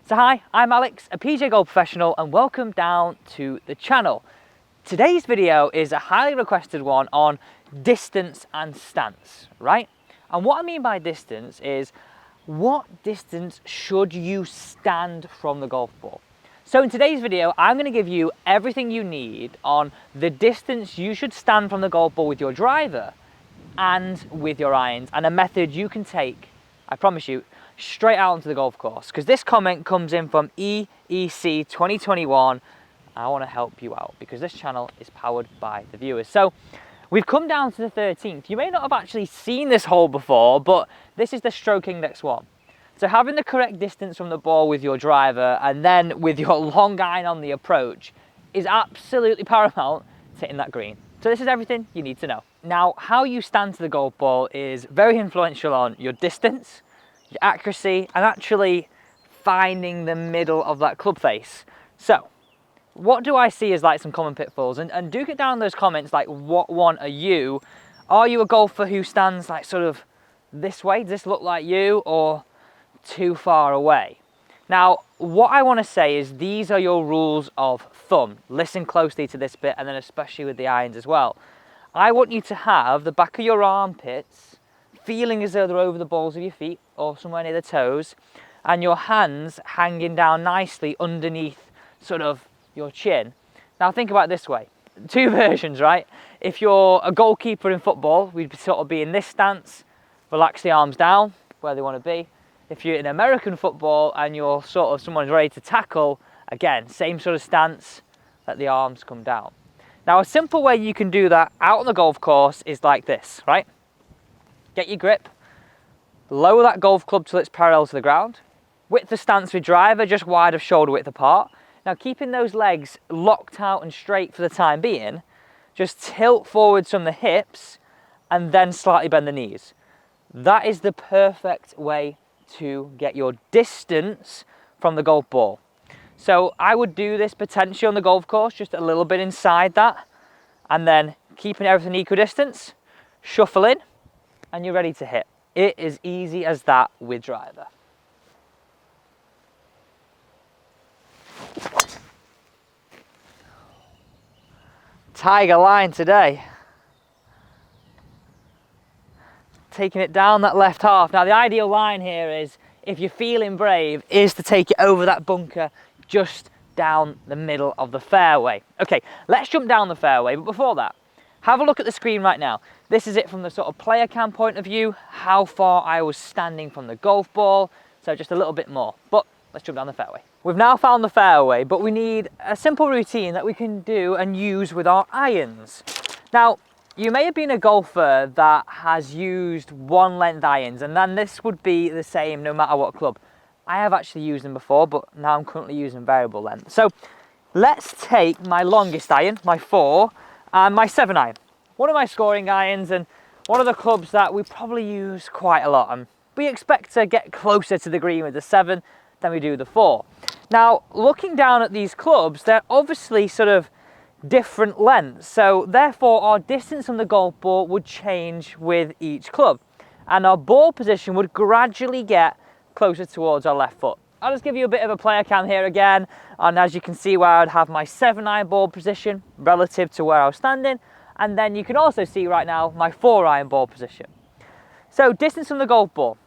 So hi, I'm Alex, a PGA Golf professional, and welcome down to the channel. Today's video is a highly requested one on distance and stance, right? And what I mean by distance is, what distance should you stand from the golf ball? So in today's video, I'm going to give you everything you need on the distance you should stand from the golf ball with your driver and with your irons, and a method you can take, I promise you, straight out onto the golf course. Because this comment comes in from EEC 2021. I want to help you out because this channel is powered by the viewers. So we've come down to the 13th. You may not have actually seen this hole before, but this is the stroke index one. So having the correct distance from the ball with your driver and then with your long iron on the approach is absolutely paramount to hitting that green. So this is everything you need to know. Now, how you stand to the golf ball is very influential on your distance, your accuracy, and actually finding the middle of that club face. So what do I see as like some common pitfalls? And do get down in those comments, like, what one are you? Are you a golfer who stands like sort of this way? Does this look like you, or too far away? Now, what I want to say is these are your rules of thumb. Listen closely to this bit, and then especially with the irons as well. I want you to have the back of your armpits feeling as though they're over the balls of your feet or somewhere near the toes, and your hands hanging down nicely underneath sort of your chin. Now think about it this way. Two versions, right? If you're a goalkeeper in football, we'd sort of be in this stance, relax the arms down where they want to be. If you're in American football and you're sort of someone who's ready to tackle, again, same sort of stance, let the arms come down. Now, a simple way you can do that out on the golf course is like this, right? Get your grip, lower that golf club till it's parallel to the ground, width the stance with driver just wide of shoulder width apart. Now, keeping those legs locked out and straight for the time being, just tilt forwards from the hips and then slightly bend the knees. That is the perfect way to get your distance from the golf ball. So I would do this potentially on the golf course, just a little bit inside that, and then keeping everything equidistance, shuffle in, and you're ready to hit. It is easy as that with driver. Tiger line today. Taking it down that left half. Now the ideal line here is, if you're feeling brave, is to take it over that bunker just down the middle of the fairway. Okay, let's jump down the fairway, but before that, have a look at the screen right now. This is it from the sort of player cam point of view, how far I was standing from the golf ball, so just a little bit more, but let's jump down the fairway. We've now found the fairway, but we need a simple routine that we can do and use with our irons. Now, you may have been a golfer that has used one length irons, and then this would be the same no matter what club. I have actually used them before, but now I'm currently using variable length. So let's take my longest iron, my 4, and my 7 iron. One of my scoring irons, and one of the clubs that we probably use quite a lot. And we expect to get closer to the green with the 7 than we do the 4. Now, looking down at these clubs, they're obviously sort of different lengths, so therefore our distance from the golf ball would change with each club, and our ball position would gradually get closer towards our left foot. I'll just give you a bit of a player cam here again, and as you can see where I'd have my 7 iron ball position relative to where I was standing, and then you can also see right now my 4 iron ball position. So distance from the golf ball,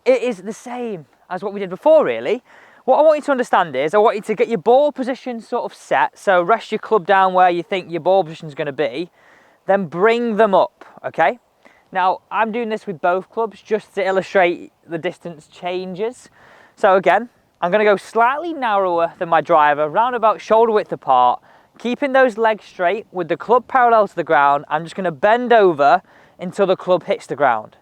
it is the same as what we did before really. What I want you to understand is, I want you to get your ball position sort of set, so rest your club down where you think your ball position is going to be, then bring them up, okay? Now, I'm doing this with both clubs just to illustrate the distance changes. So again, I'm going to go slightly narrower than my driver, round about shoulder width apart, keeping those legs straight with the club parallel to the ground. I'm just going to bend over until the club hits the ground,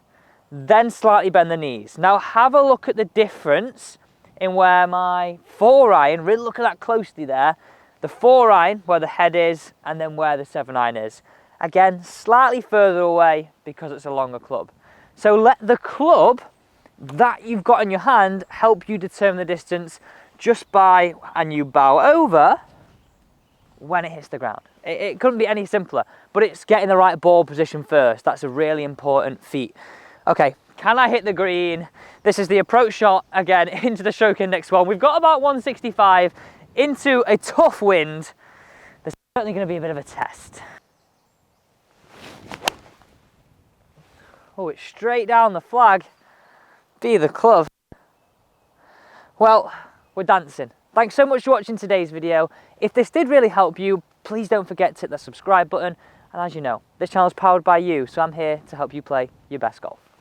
then slightly bend the knees. Now have a look at the difference in where my 4 iron, really look at that closely there, the 4 iron where the head is, and then where the 7 iron is. Again, slightly further away because it's a longer club. So let the club that you've got in your hand help you determine the distance just by, and you bow over when it hits the ground. It couldn't be any simpler, but it's getting the right ball position first. That's a really important feat. Okay, Can I hit the green? This is the approach shot again into the stroke index one. We've got about 165 into a tough wind. There's certainly going to be a bit of a test. Oh, it's straight down the flag. Be the club. Well, we're dancing. Thanks so much for watching today's video. If this did really help you, please don't forget to hit the subscribe button. And as you know, this channel is powered by you, so I'm here to help you play your best golf.